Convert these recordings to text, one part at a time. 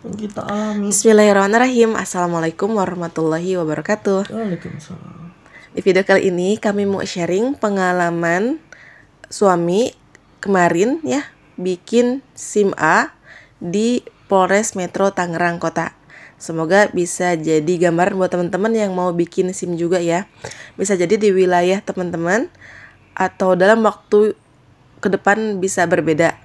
yang kita alami. Bismillahirrahmanirrahim. Assalamualaikum warahmatullahi wabarakatuh. Waalaikumsalam. Di video kali ini kami mau sharing pengalaman suami kemarin ya bikin SIM A di Polres Metro Tangerang Kota. Semoga bisa jadi gambaran buat teman-teman yang mau bikin SIM juga ya. Bisa jadi di wilayah teman-teman atau dalam waktu ke depan bisa berbeda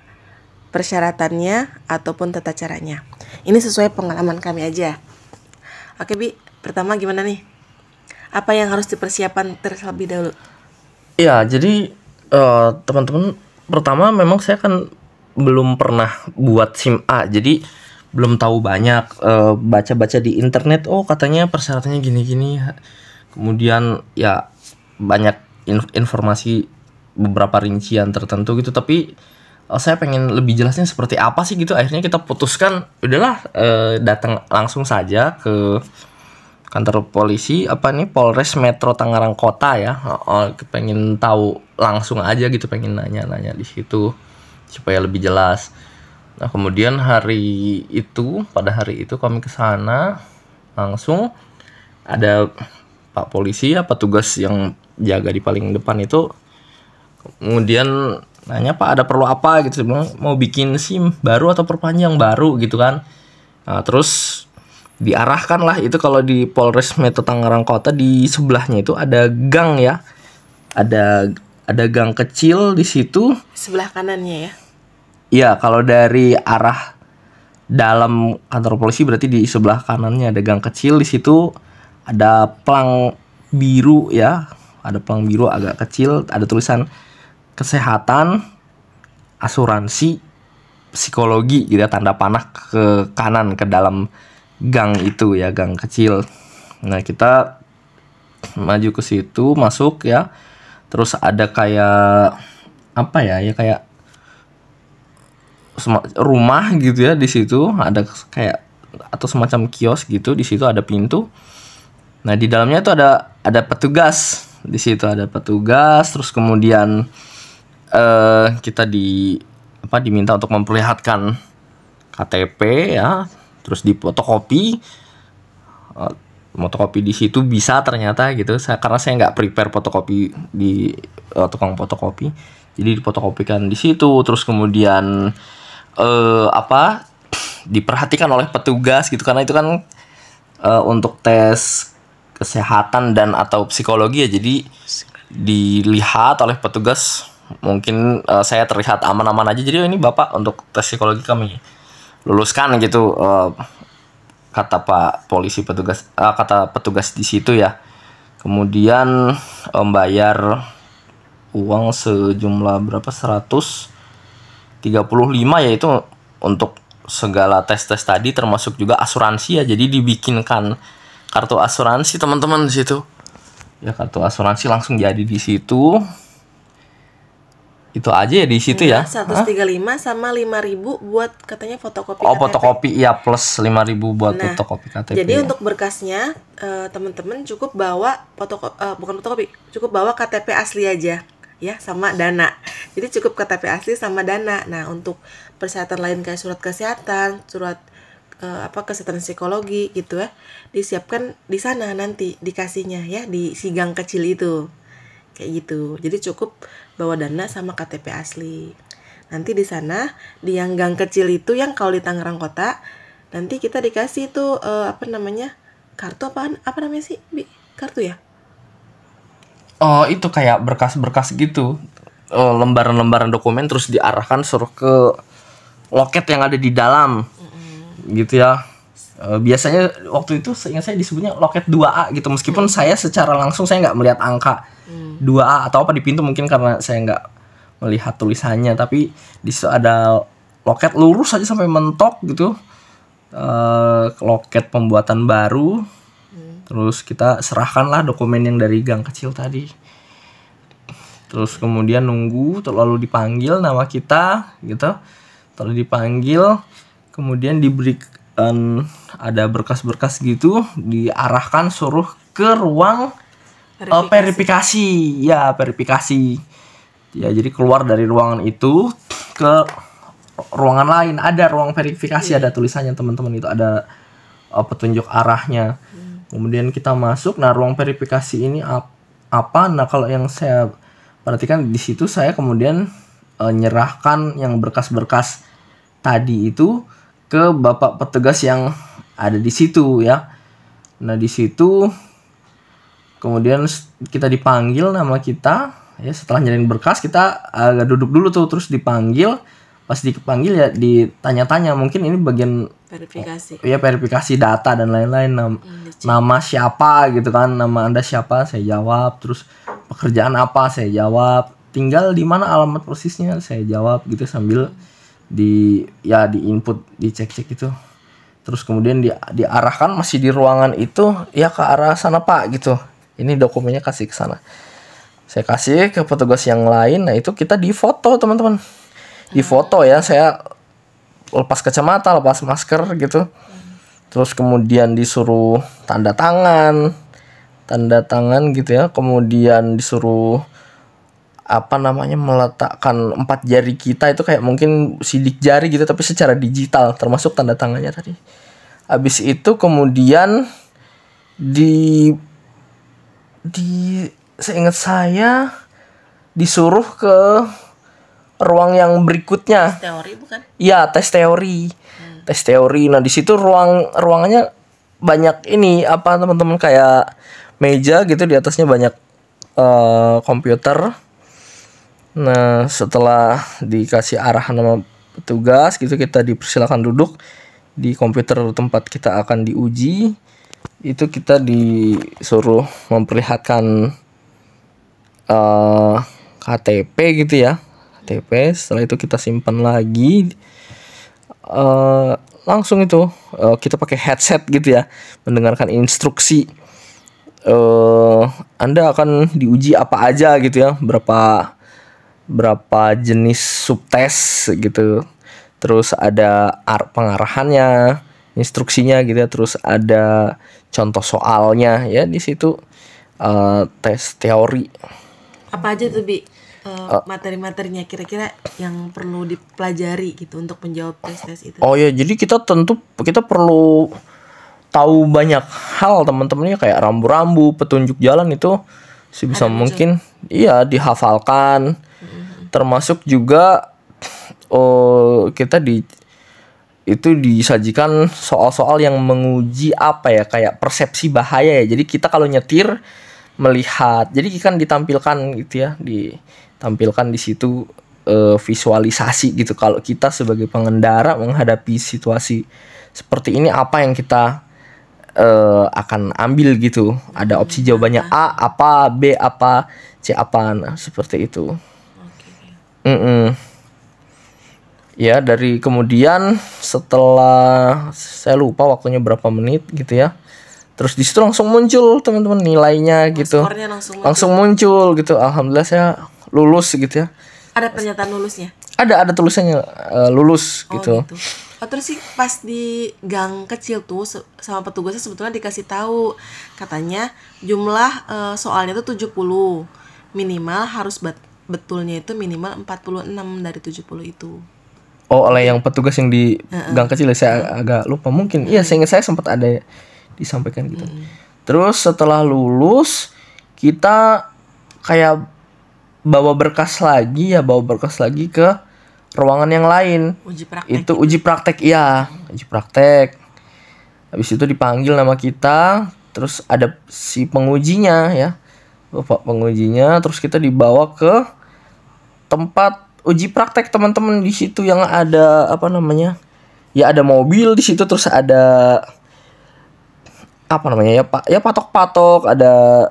persyaratannya ataupun tata caranya. Ini sesuai pengalaman kami aja. Oke Bi, pertama gimana nih? Apa yang harus dipersiapkan terlebih dahulu? Ya, jadi teman-teman, pertama memang saya kan belum pernah buat SIM A, jadi belum tahu banyak. Baca-baca di internet, oh katanya persyaratannya gini-gini. Kemudian ya banyak informasi, beberapa rincian tertentu gitu, tapi saya pengen lebih jelasnya seperti apa sih gitu. Akhirnya kita putuskan udahlah datang langsung saja ke kantor polisi Polres Metro Tangerang Kota ya. Pengen tahu langsung aja gitu, pengen nanya-nanya di situ supaya lebih jelas. Nah, kemudian pada hari itu kami ke sana, langsung ada Pak polisi ya, petugas yang jaga di paling depan itu. Kemudian nanya, Pak ada perlu apa gitu. Saya bilang mau bikin SIM baru atau perpanjang baru gitu kan. Nah, terus diarahkan lah itu, kalau di Polres Metro Tangerang Kota di sebelahnya itu ada gang ya. Ada gang kecil di situ. Sebelah kanannya ya. Iya, kalau dari arah dalam kantor polisi berarti di sebelah kanannya ada gang kecil, di situ ada pelang biru ya. Ada pelang biru agak kecil, ada tulisan kesehatan, asuransi, psikologi gitu ya, tanda panah ke kanan ke dalam gang itu ya, gang kecil. Nah, kita maju ke situ, masuk ya. Terus ada kayak kayak rumah gitu ya, di situ ada kayak atau semacam kios gitu, di situ ada pintu. Nah, di dalamnya itu ada petugas. Di situ ada petugas, terus kemudian kita diminta untuk memperlihatkan KTP ya, terus difotokopi. Fotokopi di situ bisa ternyata gitu. Karena saya nggak prepare fotokopi di tukang fotokopi, jadi difotokopikan di situ. Terus kemudian diperhatikan oleh petugas gitu, karena itu kan untuk tes kesehatan dan atau psikologi ya, jadi dilihat oleh petugas. Mungkin saya terlihat aman-aman aja, jadi ini Bapak untuk tes psikologi kami luluskan gitu, kata Pak polisi kata petugas di situ ya. Kemudian bayar uang sejumlah berapa, 135 yaitu untuk segala tes-tes tadi, termasuk juga asuransi ya. Jadi dibikinkan kartu asuransi teman-teman di situ. Ya, kartu asuransi langsung jadi di situ. Itu aja ya di situ ya. 135 sama 5.000 buat katanya fotokopi Oh, KTP. fotokopi ya, plus 5.000 buat fotokopi KTP. Jadi ya. untuk berkasnya teman-teman cukup bawa bukan fotokopi, cukup bawa KTP asli aja ya, sama Dana. Jadi cukup KTP asli sama Dana. Nah, untuk persyaratan lain kayak surat kesehatan, surat kesehatan psikologi gitu ya, disiapkan di sana nanti dikasihnya ya, di si gang kecil itu. Kayak gitu. Jadi cukup bawa Dana sama KTP asli. Nanti di sana, di yang gang kecil itu, yang kalau di Tangerang Kota, nanti kita dikasih tuh kartu apa namanya sih, Bi? Kartu ya? Oh, itu kayak berkas-berkas gitu. Lembaran-lembaran dokumen, terus diarahkan suruh ke loket yang ada di dalam. Gitu ya. Biasanya waktu itu seingat saya disebutnya loket 2A gitu, meskipun saya secara langsung saya nggak melihat angka 2A atau apa di pintu, mungkin karena saya nggak melihat tulisannya, tapi di situ ada loket lurus aja sampai mentok gitu, loket pembuatan baru. Terus kita serahkanlah dokumen yang dari gang kecil tadi. Terus kemudian nunggu, lalu dipanggil nama kita gitu, terus dipanggil, kemudian diberikan ada berkas-berkas gitu, diarahkan suruh ke ruang verifikasi ya, verifikasi ya. Jadi keluar dari ruangan itu ke ruangan lain, ada ruang verifikasi, ada tulisannya teman-teman, itu ada petunjuk arahnya. Kemudian kita masuk, nah ruang verifikasi ini apa? Nah kalau yang saya perhatikan di situ, saya kemudian nyerahkan yang berkas-berkas tadi itu ke bapak petugas yang ada di situ ya. Nah di situ kemudian kita dipanggil nama kita ya, setelah nyerahin berkas kita agak duduk dulu tuh, terus dipanggil. Pas dipanggil ya ditanya-tanya, mungkin ini bagian verifikasi. Ya verifikasi data dan lain-lain. Nama siapa gitu kan, nama Anda siapa, saya jawab. Terus pekerjaan apa, saya jawab. Tinggal di mana alamat persisnya, saya jawab gitu sambil di input, dicek-cek itu. Terus kemudian diarahkan masih di ruangan itu ya, ke arah sana Pak gitu. Ini dokumennya kasih ke sana. Saya kasih ke petugas yang lain. Nah itu kita difoto teman-teman. Difoto ya, saya lepas kacamata, lepas masker gitu. Terus kemudian disuruh tanda tangan gitu ya. Kemudian disuruh meletakkan 4 jari kita itu kayak mungkin sidik jari gitu, tapi secara digital, termasuk tanda tangannya tadi. Habis itu kemudian seingat saya disuruh ke ruang yang berikutnya. Tes teori bukan? Iya, tes teori. Tes teori. Nah, di situ ruangannya banyak ini teman-teman, kayak meja gitu, di atasnya banyak komputer. Nah, setelah dikasih arahan sama petugas gitu, kita dipersilakan duduk di komputer tempat kita akan diuji. Itu kita disuruh memperlihatkan KTP gitu ya. KTP, setelah itu kita simpan lagi. Langsung itu kita pakai headset gitu ya, mendengarkan instruksi. Anda akan diuji apa aja gitu ya, berapa jenis subtes gitu. Terus ada pengarahannya, instruksinya gitu ya. Terus ada contoh soalnya ya di situ, tes teori. Apa aja tuh Bi? Materi-materinya kira-kira yang perlu dipelajari gitu untuk menjawab tes-tes itu. Oh ya, jadi kita perlu tahu banyak hal teman-temannya, kayak rambu-rambu, petunjuk jalan itu sebisa mungkin iya dihafalkan. Termasuk juga kita itu disajikan soal-soal yang menguji kayak persepsi bahaya ya. Jadi kita kalau nyetir melihat, jadi kan ditampilkan gitu ya, ditampilkan di situ visualisasi gitu, kalau kita sebagai pengendara menghadapi situasi seperti ini apa yang kita akan ambil gitu. Ada opsi jawabannya A apa, B apa, C apa, nah seperti itu. Ya, dari kemudian setelah saya lupa waktunya berapa menit gitu ya. Terus di situ langsung muncul teman-teman nilainya gitu. Skornya langsung muncul gitu. Alhamdulillah saya lulus gitu ya. Ada pernyataan lulusnya? Ada tulisannya lulus gitu. Terus sih pas di gang kecil tuh sama petugasnya sebetulnya dikasih tahu, katanya jumlah soalnya tuh 70. Minimal harus betulnya itu minimal 46 dari 70 itu. Oh, oleh yang petugas yang di gang kecil ya, saya agak lupa mungkin. Iya, seingat saya sempat ada disampaikan gitu. Terus setelah lulus kita kayak bawa berkas lagi ke ruangan yang lain. Uji praktek. Itu uji praktek, iya, uji praktek. Habis itu dipanggil nama kita, terus ada si pengujinya ya. Bapak pengujinya, terus kita dibawa ke tempat uji praktek teman-teman. Di situ yang ada ya ada mobil di situ, terus ada patok-patok, ada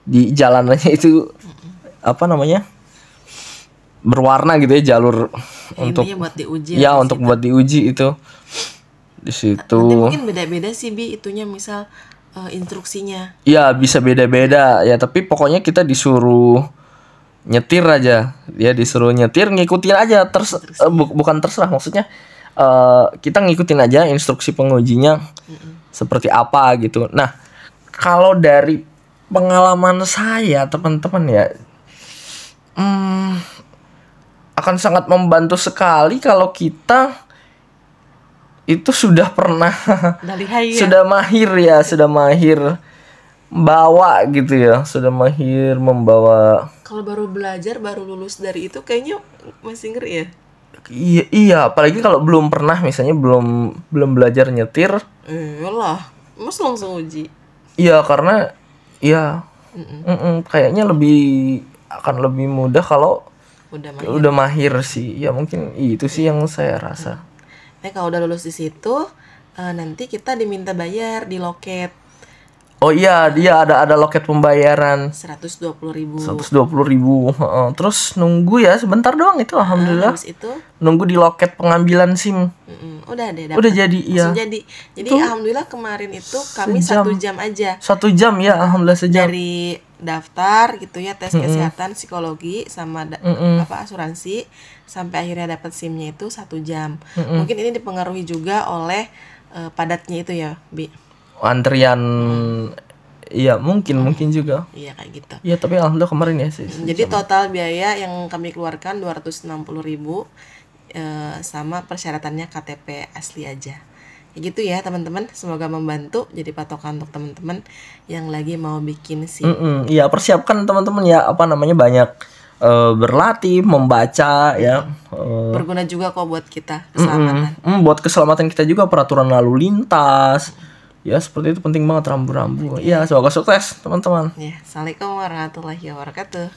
di jalanannya itu berwarna gitu ya, jalur untuk buat diuji. Ya, untuk buat diuji itu di situ. Nanti mungkin beda-beda sih Bi itunya, misal instruksinya. Ya, bisa beda-beda ya, tapi pokoknya kita disuruh nyetir aja. Ya, disuruh nyetir, ngikutin aja bukan terserah, maksudnya kita ngikutin aja instruksi pengujinya seperti apa gitu. Nah, kalau dari pengalaman saya teman-teman ya, akan sangat membantu sekali kalau kita itu sudah pernah Udah lihai ya. sudah mahir bawa gitu ya, sudah mahir membawa. Kalau baru belajar, baru lulus dari itu kayaknya masih ngeri ya. Iya, apalagi kalau belum pernah, misalnya belum belajar nyetir. Iyalah, mas langsung uji. Iya, karena ya kayaknya akan lebih mudah kalau udah mahir sih. Ya mungkin itu sih yang saya rasa. Kalau udah lulus di situ, nanti kita diminta bayar di loket. Oh iya, dia ada loket pembayaran 120.000. 120.000. Terus nunggu ya sebentar doang itu, alhamdulillah. Habis itu Nunggu di loket pengambilan SIM. udah deh dapet. Udah jadi, iya. Langsung jadi. Jadi Itu alhamdulillah kemarin itu kami sejam. 1 jam aja. 1 jam ya, alhamdulillah sejam. Dari daftar gitu ya, tes kesehatan, psikologi sama asuransi, sampai akhirnya dapat SIM-nya itu 1 jam. Mungkin ini dipengaruhi juga oleh padatnya itu ya, Bi. Antrian. Iya, mungkin juga. Iya kayak gitu. Iya, tapi alhamdulillah kemarin ya sih. Jadi total biaya yang kami keluarkan 260.000, sama persyaratannya KTP asli aja. Kayak gitu ya teman-teman, semoga membantu jadi patokan untuk teman-teman yang lagi mau bikin SIM. Iya, persiapkan teman-teman ya, banyak berlatih, membaca ya. Berguna juga kok buat kita, keselamatan. Buat keselamatan kita juga, peraturan lalu lintas. Ya, seperti itu penting banget, rambu-rambu. Ya, semoga sukses teman-teman. Ya, assalamualaikum warahmatullahi wabarakatuh.